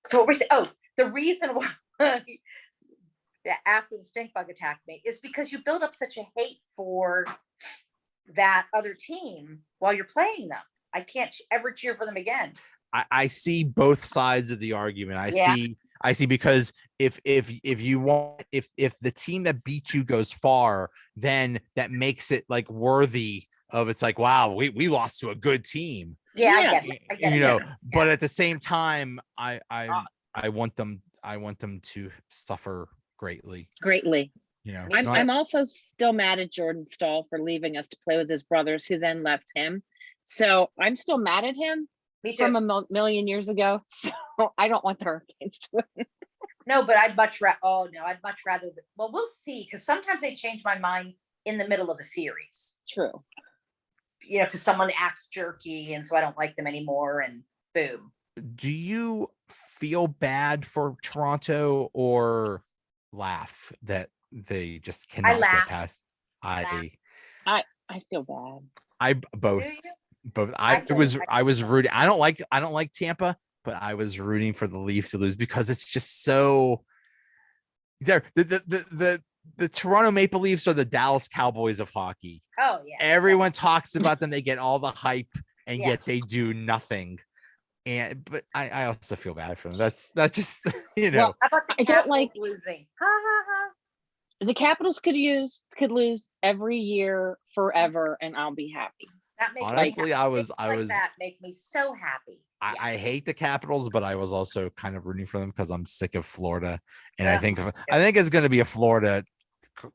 S3: So what we're saying? Oh, the reason why after the stink bug attacked me is because you build up such a hate for that other team while you're playing them. I can't ever cheer for them again.
S1: I see both sides of the argument.
S3: Yeah.
S1: I see because if you want, if the team that beat you goes far, then that makes it like worthy of, it's like, wow, we lost to a good team.
S3: Yeah,
S2: Yeah.
S3: I get it. I get
S1: You
S3: it.
S1: know,
S3: Yeah.
S1: but at the same time, I want them to suffer greatly.
S2: Greatly.
S1: You know,
S2: I'm also still mad at Jordan Stahl for leaving us to play with his brothers, who then left him. So I'm still mad at him
S3: Me too.
S2: from a million years ago. So I don't want the Hurricanes to win.
S3: No, but I'd much rather. Oh no, I'd much rather. Well, we'll see, because sometimes they change my mind in the middle of a series.
S2: True.
S3: You know, because someone acts jerky, and so I don't like them anymore. And boom.
S1: do you feel bad for Toronto or laugh that they just cannot
S3: laugh.
S1: get past?
S3: Laugh.
S2: I feel bad.
S1: Both.
S3: Do you?
S1: But
S3: I
S1: I was
S3: do.
S1: rooting. I don't like Tampa, but I was rooting for the Leafs to lose because it's just so. The Toronto Maple Leafs are the Dallas Cowboys of hockey.
S3: Oh yeah.
S1: Everyone talks about them. They get all the hype, and
S3: Yeah.
S1: yet they do nothing. But I also feel bad for them. That's just you know.
S2: Well,
S3: How about the
S2: I don't like-
S3: Capitals losing? Ha ha ha.
S2: The Capitals could lose every year forever, and I'll be happy.
S3: That makes
S1: Honestly,
S3: me
S1: I was
S3: that make me so happy. Yeah.
S1: I hate the Capitals, but I was also kind of rooting for them because I'm sick of Florida, and
S3: Yeah.
S1: I think it's going to be a Florida,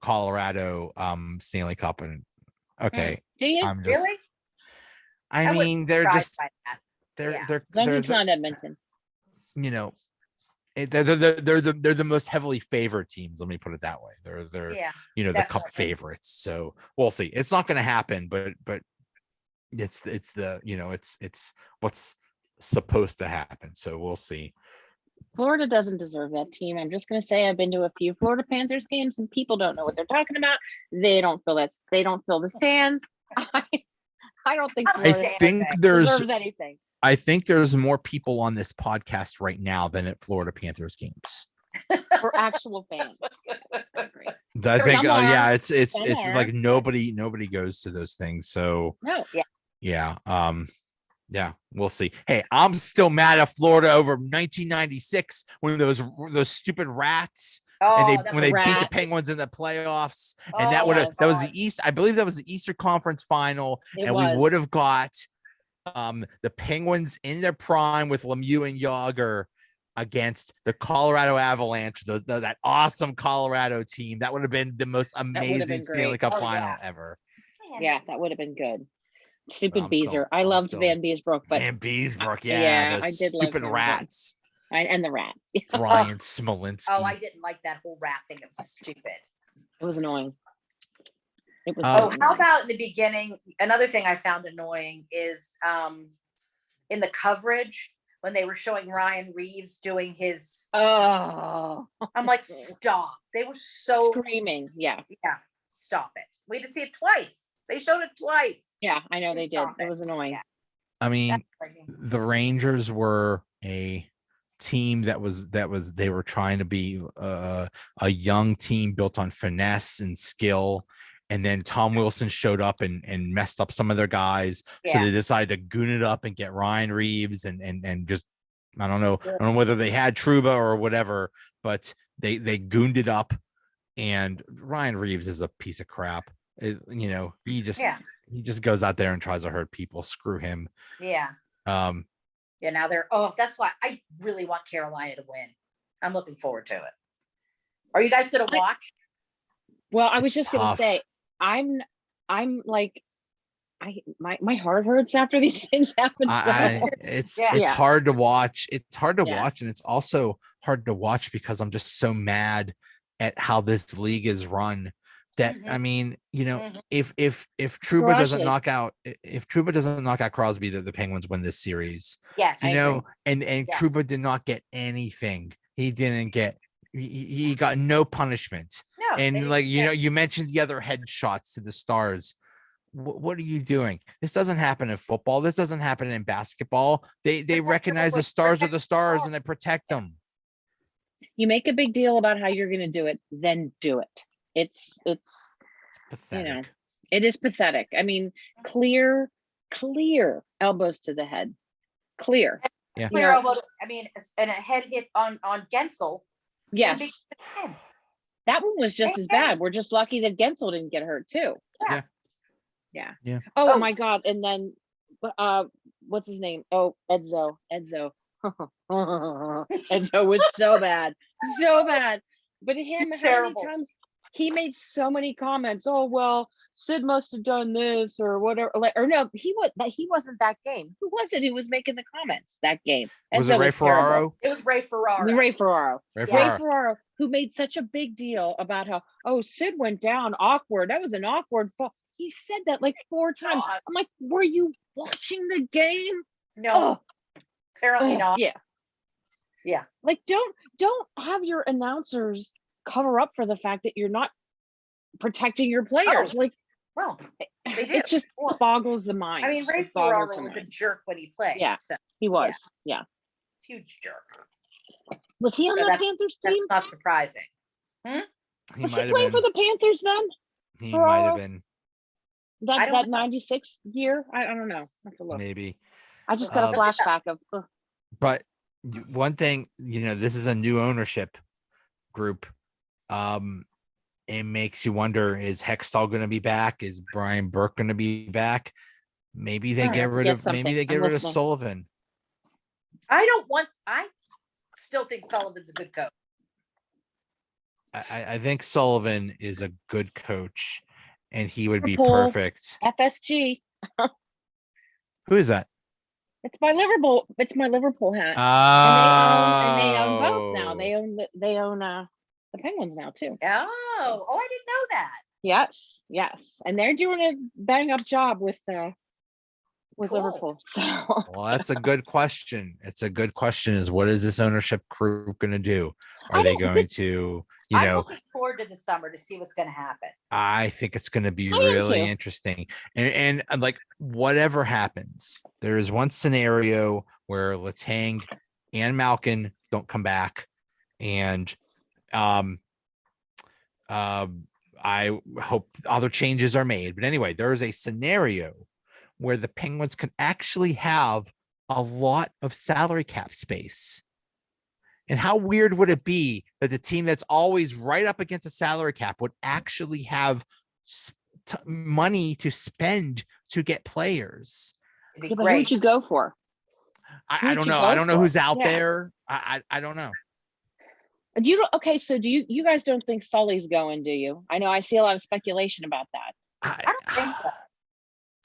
S1: Colorado, Stanley Cup, and okay,
S2: Do you?
S1: I'm just.
S3: Really?
S1: I
S3: I wouldn't
S1: mean,
S3: be
S1: they're
S3: surprised
S1: just
S3: by that.
S1: they're
S3: Yeah.
S1: they're
S2: As long as
S1: they're,
S2: it's not Edmonton.
S1: you know, they're the most heavily favored teams. Let me put it that way. They're
S3: Yeah.
S1: you know, the Cup
S3: definitely.
S1: favorites. So we'll see. It's not going to happen, but it's the, you know, it's what's supposed to happen. So we'll see.
S2: Florida doesn't deserve that team. I'm just going to say I've been to a few Florida Panthers games, and people don't know what they're talking about. They don't fill the stands. I don't think
S3: I
S2: Florida
S1: think there's
S2: deserves anything.
S1: I think there's more people on this podcast right now than at Florida Panthers games.
S2: For actual fans. I agree.
S1: I think,
S2: Some are.
S1: yeah, it's
S2: Some are.
S1: like nobody goes to those things. So
S2: No.
S1: yeah, yeah, we'll see. Hey, I'm still mad at Florida over 1996 when those stupid rats
S3: Oh,
S1: and when they beat the
S2: Rats.
S1: Penguins in the playoffs, and
S3: Oh,
S1: that was
S3: God.
S1: the East. I believe that was the Eastern Conference final,
S2: It
S1: and
S2: was.
S1: we would have got the Penguins in their prime with Lemieux and Yager against the Colorado Avalanche, that awesome Colorado team. That would have been the most amazing
S2: been
S1: Stanley
S2: great.
S1: Cup
S3: Oh,
S1: final
S3: yeah.
S1: ever.
S2: Yeah, that would have been good. Stupid
S1: I'm still-
S2: Beezer. I
S1: I'm
S2: loved
S1: still-
S2: Van Beesbrook, but
S1: Van Beesbrook,
S2: yeah,
S1: yeah,
S2: I
S1: those
S2: did love
S1: stupid
S2: him, but-
S1: rats.
S2: and the rats. It
S1: Brian Smolinski.
S3: Oh, I didn't like that whole rat thing. It was stupid.
S2: was annoying. It was.
S1: Oh,
S3: Oh,
S2: so
S3: how
S2: annoying.
S3: about in the beginning? Another thing I found annoying is in the coverage when they were showing Ryan Reeves doing his.
S2: Oh,
S3: I'm like, stop. They were so
S2: screaming. Yeah,
S3: stop it. We had to see it twice. They showed it twice.
S2: yeah. I know they did.
S3: Stop
S2: It
S3: it.
S2: was annoying.
S3: Yeah.
S1: I mean,
S3: That's crazy.
S1: the Rangers were a team that was they were trying to be a young team built on finesse and skill, and then Tom Wilson showed up and messed up some of their guys. So
S3: Yeah.
S1: they decided to goon it up and get Ryan Reeves and just, I don't know whether they had Truba or whatever, but they gooned it up. And Ryan Reeves is a piece of crap. He just goes out there and tries to hurt people. Screw him.
S3: Yeah.
S1: Um,
S3: Yeah, now that's why I really want Carolina to win. I'm looking forward to it. Are you guys gonna watch?
S2: Well, I was
S1: It's
S2: just gonna
S1: tough.
S2: say, I'm like, my heart hurts after these things happen.
S1: It's
S2: Yeah.
S1: hard to watch. It's hard to
S2: Yeah.
S1: watch, and it's also hard to watch because I'm just so mad at how this league is run. That
S3: Mhm.
S1: I mean,
S3: Mhm.
S1: if Truba doesn't
S2: Garages.
S1: knock out Crosby, the Penguins win this series.
S3: Yes, I agree.
S1: And
S3: Yeah.
S1: Truba did not get anything. He didn't get. He got no punishment.
S3: No, they
S1: And
S3: didn't
S1: you mentioned the other headshots to the Stars. What are you doing? This doesn't happen in football. This doesn't happen in basketball. They recognize the Stars are the Stars and they protect them.
S2: You make a big deal about how you're gonna do it, then do it. It's
S1: Pathetic.
S2: it is pathetic. I mean, clear elbows to the head. Clear.
S1: Yeah.
S3: Clear elbow. I mean, and a head hit on Gensel.
S2: Yes. That one was just as bad. We're just lucky that Gensel didn't get hurt too.
S3: Yeah.
S2: Yeah.
S3: Oh.
S2: Oh my God. And then what's his name? Oh, Edzo. Edzo was so bad. So bad. But him, how
S3: Terrible.
S2: many times he made so many comments? Oh, well, Sid must have done this or whatever. Or no, he wasn't that game. Who was it who was making the comments that game?
S1: Was it Ray Ferraro?
S3: It was Ray Ferraro.
S2: Ray Ferraro.
S1: Ray
S2: Ray
S1: Ferraro.
S2: Ferraro, who made such a big deal about how, oh, Sid went down awkward. That was an awkward fall. He said that like 4 times. I'm like, were you watching the game?
S3: No, apparently not.
S2: Yeah. Like, don't have your announcers cover up for the fact that you're not protecting your players. Like,
S3: well, they do.
S2: It just boggles the mind.
S3: I mean, Ray Ferraro was a jerk when he played.
S2: Yeah,
S3: so,
S2: he was. Yeah.
S3: Huge jerk.
S2: Was he on the Panthers team?
S3: That's not surprising.
S2: Was he playing for the Panthers then?
S1: He might have been.
S2: That 96 year? I don't know. I have to look.
S1: Maybe.
S2: I just got a flashback of.
S1: But one thing, this is a new ownership group. It makes you wonder: is Hextall going to be back? Is Brian Burke going to be back? Maybe they get rid of Sullivan.
S3: I still think Sullivan's a good coach.
S1: I think Sullivan is a good coach, and he would be perfect.
S2: FSG.
S1: Who is that?
S2: It's my Liverpool hat.
S1: Oh.
S2: And they own both now. They own the Penguins now too.
S3: Oh, I didn't know that.
S2: Yes, and they're doing a bang up job with Liverpool. So,
S1: well, that's a good question. It's a good question. Is what is this ownership group going to do? Are they going to?
S3: I'm looking forward to the summer to see what's going to happen.
S1: I think it's going to be really interesting. And like whatever happens, there is one scenario where Letang and Malkin don't come back, and I hope other changes are made. But anyway, there is a scenario where the Penguins can actually have a lot of salary cap space. And how weird would it be that the team that's always right up against a salary cap would actually have money to spend to get players?
S2: But who'd you go for?
S1: I don't know. I don't know who's out there. I don't know.
S2: So do you guys don't think Sully's going, do you? I know I see a lot of speculation about that.
S3: I don't think so.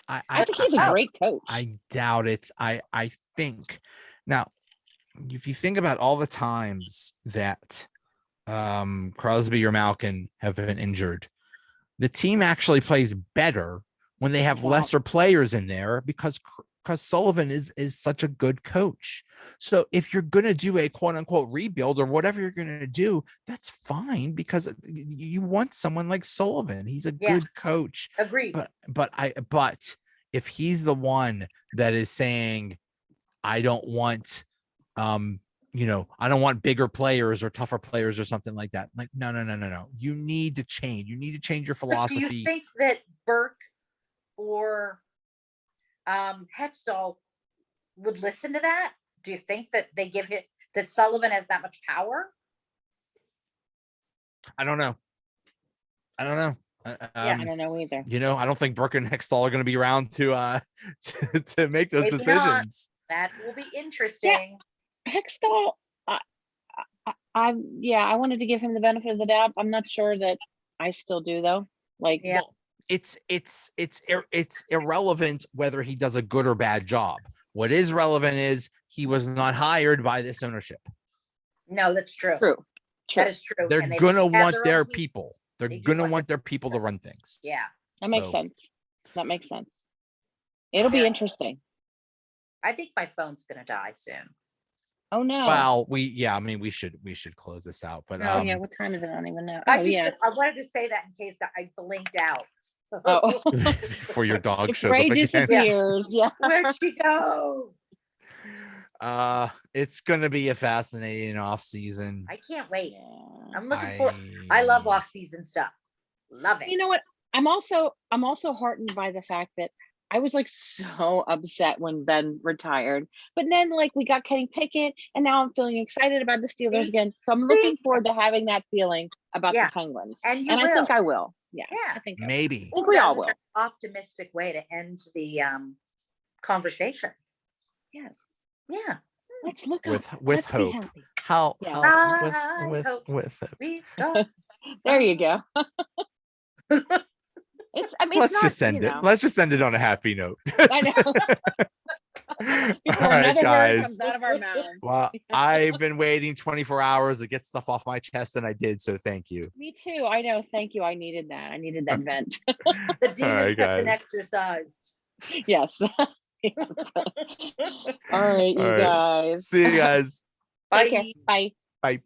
S2: I think he's a great coach.
S1: I doubt it. I think now, if you think about all the times that Crosby or Malkin have been injured, the team actually plays better when they have lesser players in there because Sullivan is such a good coach. So if you're going to do a quote unquote rebuild or whatever you're going to do, that's fine because you want someone like Sullivan. He's a good coach.
S3: Agreed.
S1: But if he's the one that is saying, I don't want I don't want bigger players or tougher players or something like that. Like, no. You need to change. You need to change your
S3: Do
S1: philosophy.
S3: you think that Burke or Hextall would listen to that? Do you think that they give it that Sullivan has that much power?
S1: I don't know.
S2: I don't know either.
S1: I don't think Burke and Hextall are going to be around to to make those
S3: Maybe
S1: decisions.
S3: That will be interesting.
S2: Hextall, I wanted to give him the benefit of the doubt. I'm not sure that I still do though. Like,
S3: Yeah.
S1: Well, it's irrelevant whether he does a good or bad job. What is relevant is he was not hired by this ownership.
S3: No, that's true.
S2: true.
S3: That is true.
S1: They're
S3: And they
S1: gonna
S3: have
S1: want
S3: own
S1: their
S3: people.
S1: people. They're
S3: They do
S1: gonna
S3: want
S1: want their people to run things.
S3: Yeah.
S2: That makes
S1: So-
S2: sense. That makes sense. It'll be
S3: Yeah.
S2: interesting.
S3: I think my phone's gonna die soon.
S2: Oh no.
S1: Well, we should close this out. But
S2: Oh yeah. What time is it? I don't even know.
S3: I
S2: Oh
S3: just
S2: yeah.
S3: I wanted to say that in case I blinked out.
S2: Oh.
S1: before your dog
S2: If
S1: shows
S2: Rae
S1: up again.
S2: disappears, yeah.
S3: Where'd she go?
S1: It's gonna be a fascinating off season.
S3: I can't wait.
S2: Yeah.
S3: I'm looking for I love off-season stuff. Love it.
S2: You know what? I'm also heartened by the fact that I was like so upset when Ben retired, but then like we got Kenny Pickett, and now I'm feeling excited about the Steelers
S3: See?
S2: again. So I'm looking forward to having that feeling about
S3: Yeah.
S2: the Penguins,
S3: And you
S2: I think
S3: will.
S2: I will. Yeah,
S3: Yeah.
S2: I think I will.
S1: Maybe.
S2: I think we all
S3: That's
S2: will.
S3: an optimistic way to end the conversation.
S2: Yes,
S3: Yeah.
S2: let's look
S1: With
S2: up.
S1: with
S2: Let's be
S1: hope.
S2: happy.
S1: How
S2: Yeah.
S3: I
S1: with
S3: hope
S1: hope.
S3: We've got
S2: There you go.
S1: Let's
S2: it's
S1: just
S2: not,
S1: end
S2: you
S1: it.
S2: know.
S1: Let's just end it on a happy note.
S2: I know.
S1: All
S2: Before
S1: right,
S2: another word
S1: guys.
S2: comes out of our mouths.
S1: Well, I've been waiting 24 hours to get stuff off my chest, and I did. So thank you.
S2: Me too. I know. Thank you. I needed that. I needed that vent.
S3: the demons have been
S1: guys.
S3: exercised.
S2: Yes. Yes. All right, you
S1: All right.
S2: guys.
S1: See you guys.
S2: Take care.
S3: Bye.
S2: Bye.
S1: Bye.